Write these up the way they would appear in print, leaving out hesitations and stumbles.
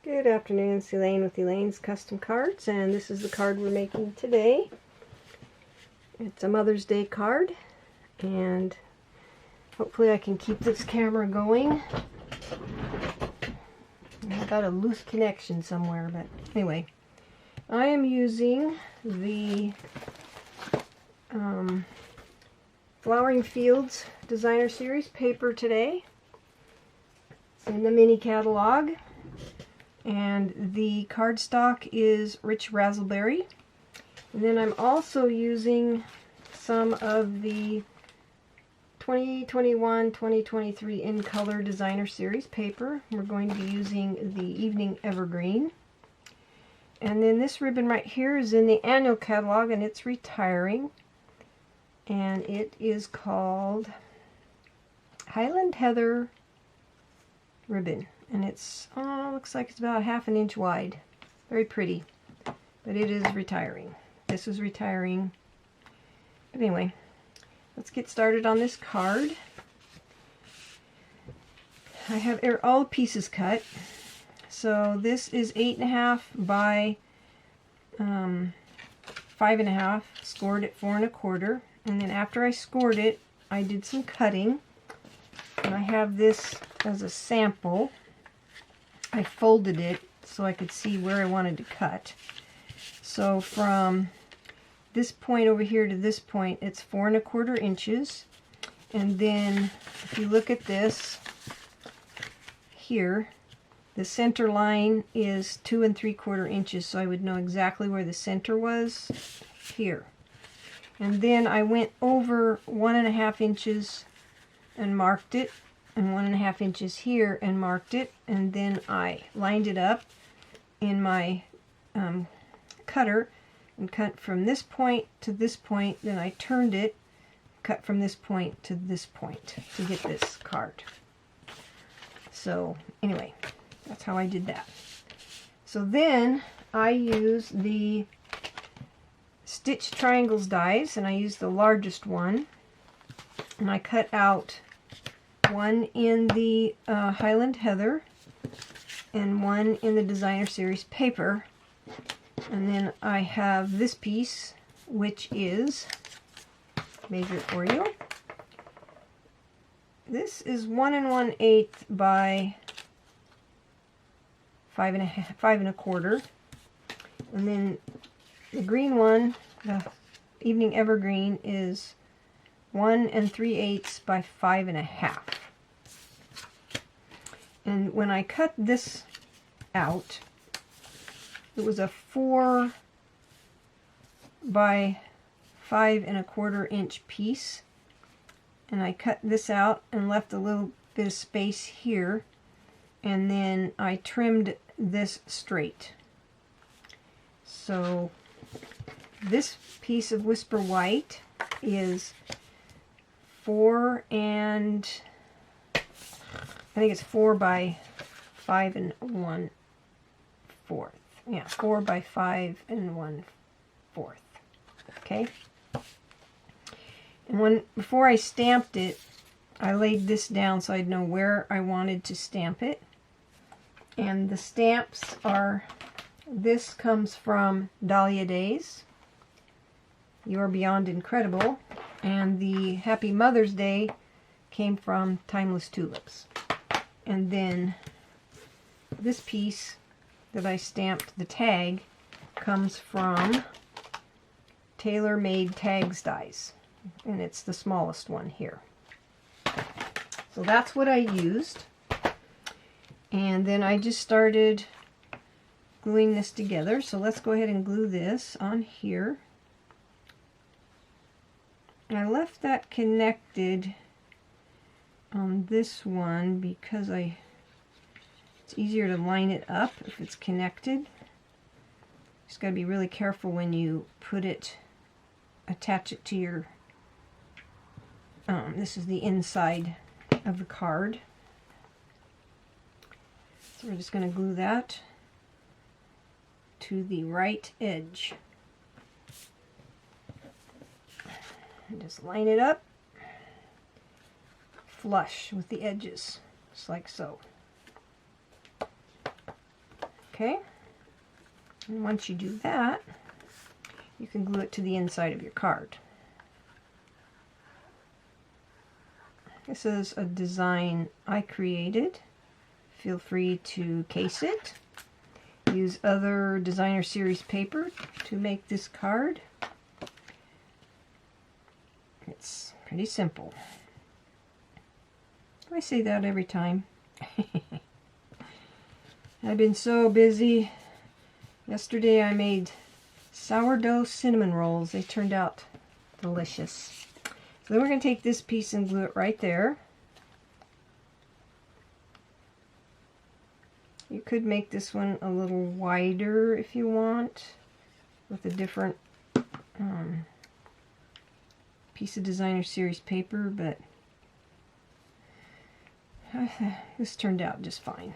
Good afternoon, it's Elaine with Elaine's Custom Cards, and this is the card we're making today. It's a Mother's Day card, and hopefully I can keep this camera going. I've got a loose connection somewhere, but anyway. I am using the Flowering Fields Designer Series paper today. It's in the mini catalog. And the cardstock is Rich Razzleberry. And then I'm also using some of the 2021-2023 in color designer series paper. We're going to be using the Evening Evergreen. And then this ribbon right here is in the annual catalog, and it's retiring. And it is called Highland Heather ribbon. And it's, looks like it's about 1/2 inch wide. Very pretty. But it is retiring. This is retiring. But anyway, let's get started on this card. I have all the pieces cut. So this is 8.5 by 5.5, scored at 4 1/4. And then after I scored it, I did some cutting. And I have this as a sample. I folded it so I could see where I wanted to cut. So from this point over here to this point, it's 4 1/4 inches. And then if you look at this here, the center line is 2 3/4 inches, so I would know exactly where the center was here. And then I went over 1 1/2 inches and marked it, and 1 1/2 inches here and marked it, and then I lined it up in my cutter and cut from this point to this point. Then I turned it, cut from this point to this point to get this card. So anyway, that's how I did that. So then I use the Stitch Triangles dies, and I use the largest one, and I cut out one in the Highland Heather and one in the Designer Series paper. And then I have this piece, which is, measure it for you. This is 1 1/8 by 5 1/4. And then the green one, the Evening Evergreen, is 1 3/8 by 5 1/2. And when I cut this out, it was a 4 by 5 1/4 inch piece. And I cut this out and left a little bit of space here. And then I trimmed this straight. So this piece of Whisper White is 4 by 5 1/4. Yeah, 4 by 5 1/4. Okay. And before I stamped it, I laid this down so I'd know where I wanted to stamp it. And the stamps are, this comes from Dahlia Days, You're Beyond Incredible, and the Happy Mother's Day came from Timeless Tulips. And then this piece that I stamped the tag comes from Tailor Made Tags dies, and it's the smallest one here. So that's what I used. And then I just started gluing this together. So let's go ahead and glue this on here. And I left that connected on this one because it's easier to line it up if it's connected. Just got to be really careful when you put it, attach it to your, this is the inside of the card. So we're just going to glue that to the right edge. And just line it up flush with the edges, just like so. Okay, and once you do that, you can glue it to the inside of your card. This is a design I created. Feel free to case it. Use other designer series paper to make this card. It's pretty simple. I say that every time. I've been so busy. Yesterday I made sourdough cinnamon rolls. They turned out delicious. So then we're going to take this piece and glue it right there. You could make this one a little wider if you want, with a different piece of designer series paper, but this turned out just fine.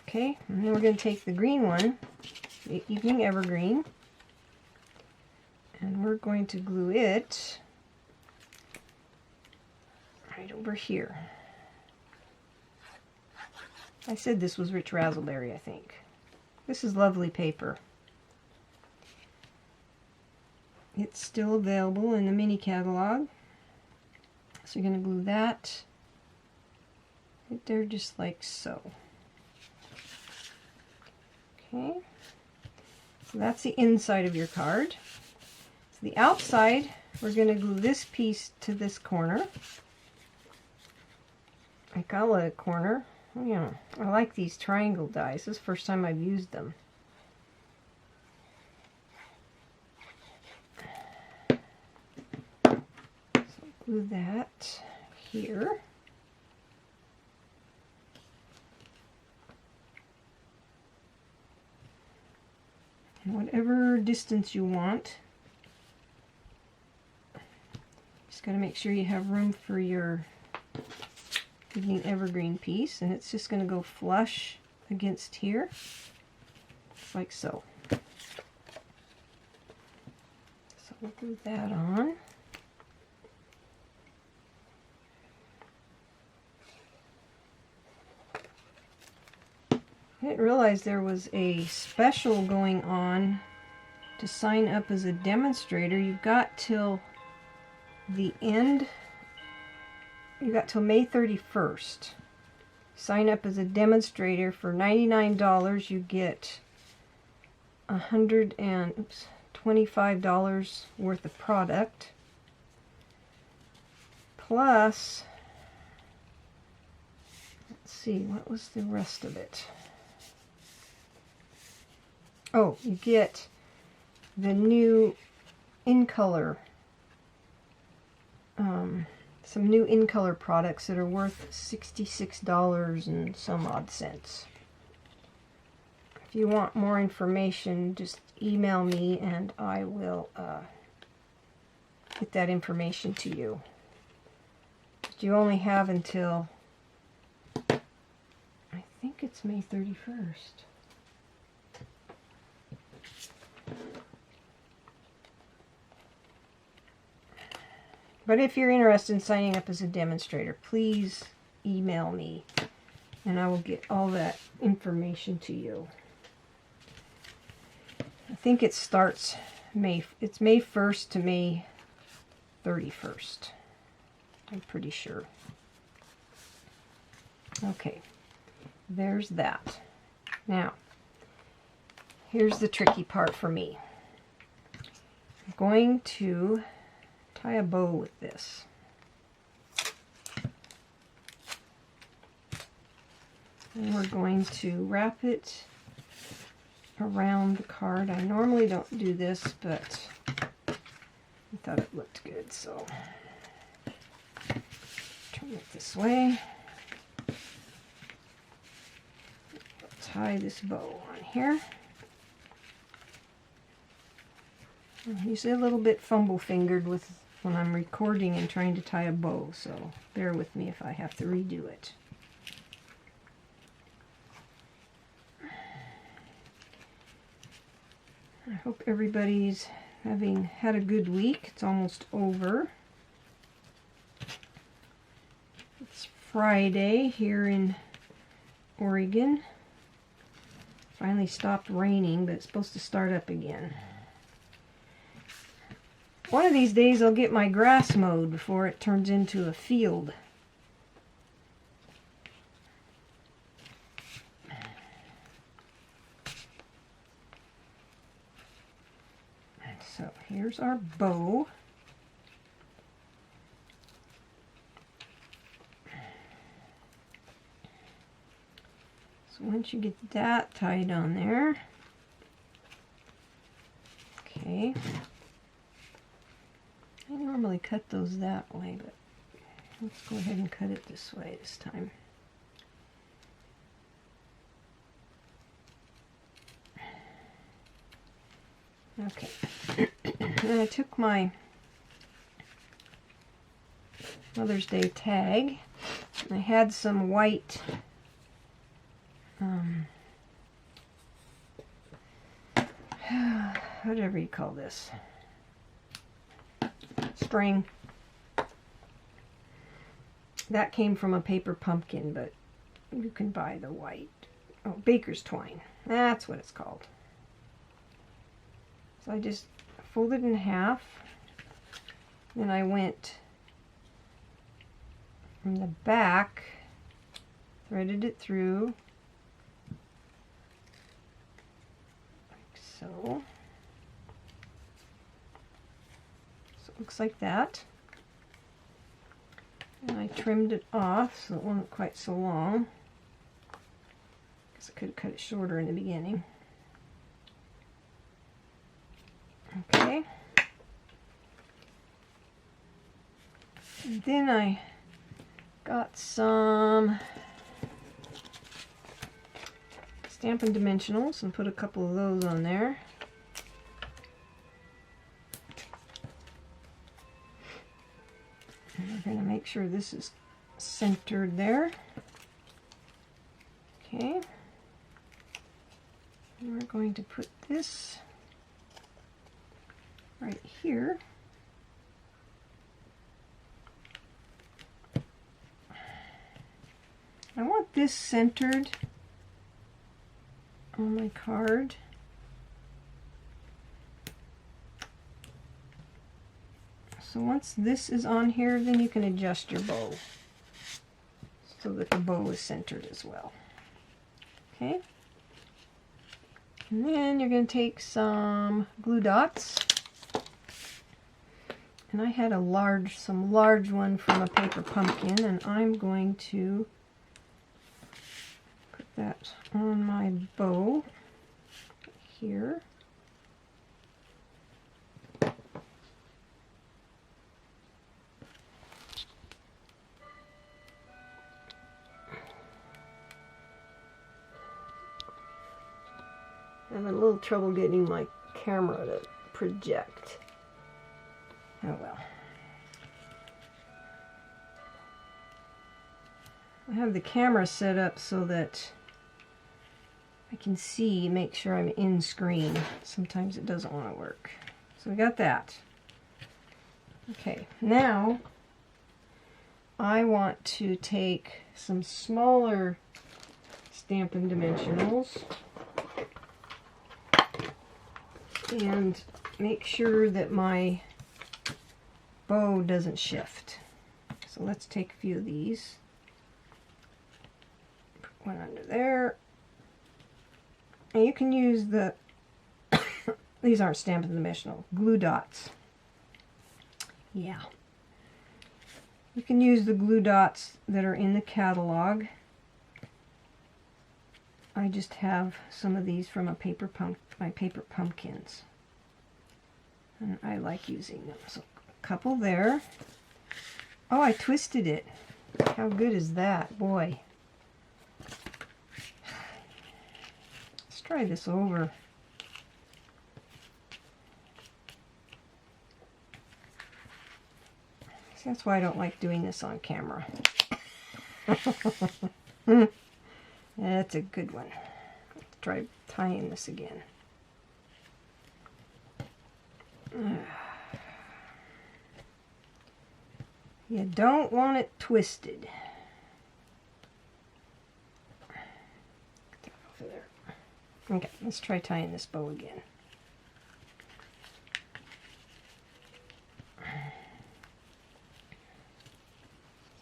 Okay, and then we're going to take the green one, the Evening Evergreen, and we're going to glue it right over here. I said this was Rich Razzleberry, I think. This is lovely paper. It's still available in the mini catalog. So you're going to glue that right there just like so. Okay. So that's the inside of your card. So the outside, we're going to glue this piece to this corner. I call it a corner. Yeah, I like these triangle dies. This is the first time I've used them. So glue that here. And whatever distance you want. Just got to make sure you have room for your Evening Evergreen piece, and it's just going to go flush against here, like so. So we'll glue that on. I didn't realize there was a special going on to sign up as a demonstrator. You've got till the end. You got till May 31st. Sign up as a demonstrator for $99. You get $125 worth of product. Plus, let's see, what was the rest of it? Oh, you get the new in color. Some new in color products that are worth $66 and some odd cents. If you want more information, just email me and I will get that information to you. But you only have until, I think it's May 31st. But if you're interested in signing up as a demonstrator, please email me and I will get all that information to you. I think it starts it's May 1st to May 31st. I'm pretty sure. Okay, there's that. Now, here's the tricky part for me. I'm going to tie a bow with this. And we're going to wrap it around the card. I normally don't do this, but I thought it looked good, so turn it this way. Tie this bow on here. I'm usually a little bit fumble-fingered with when I'm recording and trying to tie a bow, so bear with me if I have to redo it. I hope everybody's had a good week. It's almost over. It's Friday here in Oregon. finally stopped raining, but it's supposed to start up again. One of these days I'll get my grass mowed before it turns into a field. So here's our bow. So once you get that tied on there, okay. I normally cut those that way, but let's go ahead and cut it this way this time. Okay. Then I took my Mother's Day tag, and I had some white whatever you call this, string. That came from a paper pumpkin, but you can buy the white. Oh, baker's twine. That's what it's called. So I just folded in half. Then I went from the back, threaded it through, like so. So it looks like that. And I trimmed it off so it wasn't quite so long, because I could have cut it shorter in the beginning. Okay. And then I got some Stampin' Dimensionals and put a couple of those on there. And we're going to make sure this is centered there. Okay. And we're going to put this right here. I want this centered on my card. So once this is on here, then you can adjust your bow so that the bow is centered as well. Okay. And then you're going to take some glue dots. And I had some large one from a paper pumpkin, and I'm going to put that on my bow here. I'm having a little trouble getting my camera to project. Oh well. I have the camera set up so that I can see, make sure I'm in screen. Sometimes it doesn't want to work. So we got that. Okay, now I want to take some smaller Stampin' Dimensionals and make sure that my bow doesn't shift. So let's take a few of these. Put one under there. And you can use the, these aren't Stampin' Dimensional, glue dots. Yeah. You can use the glue dots that are in the catalog. I just have some of these from my paper pumpkins. And I like using them. So a couple there. Oh, I twisted it. How good is that? Boy. Let's try this over. See, that's why I don't like doing this on camera. That's a good one. Let's try tying this again. You don't want it twisted. Get that off of there. Okay, let's try tying this bow again.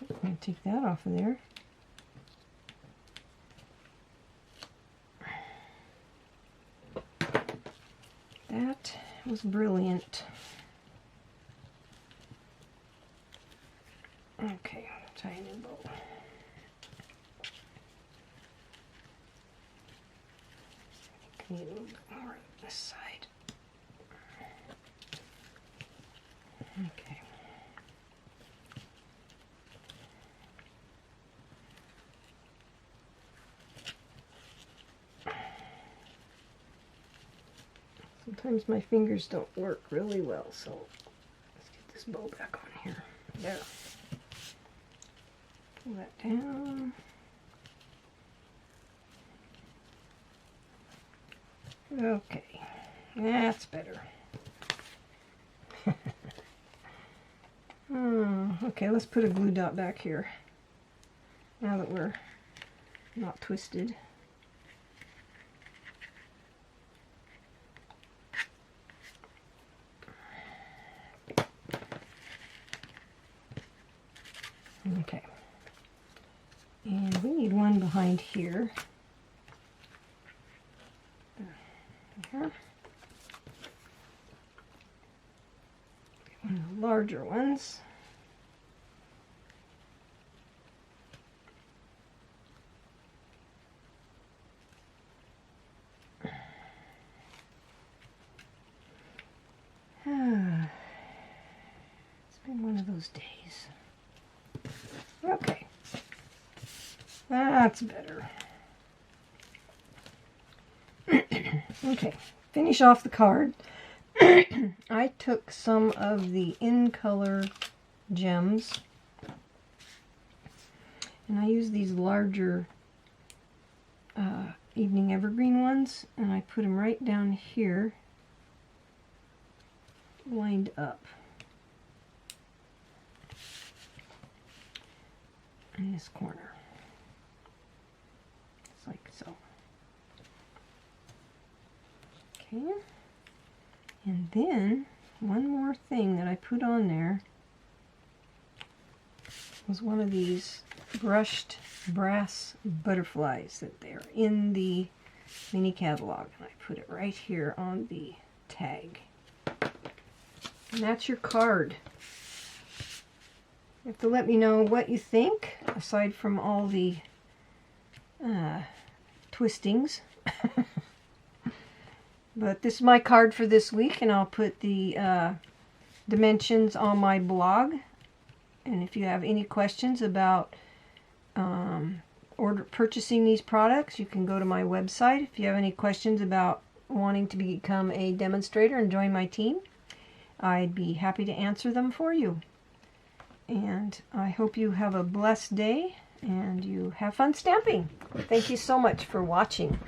I'm going to take that off of there. That was brilliant. Okay, tie a new bow. I need a little bit more on this side. Okay. Sometimes my fingers don't work really well, so let's get this bow back on here. There. Pull that down. Okay, that's better. Okay, let's put a glue dot back here now that we're not twisted. Okay, and we need one behind here. There. One of the larger ones. It's been one of those days. Okay, that's better. Okay, finish off the card. I took some of the in color gems and I used these larger evening evergreen ones, and I put them right down here, lined up in this corner, just like so. Okay, and then one more thing that I put on there was one of these brushed brass butterflies that they're in the mini catalog, and I put it right here on the tag. And that's your card. You have to let me know what you think, aside from all the twistings. But this is my card for this week, and I'll put the dimensions on my blog. And if you have any questions about purchasing these products, you can go to my website. If you have any questions about wanting to become a demonstrator and join my team, I'd be happy to answer them for you. And I hope you have a blessed day and you have fun stamping. Thank you so much for watching.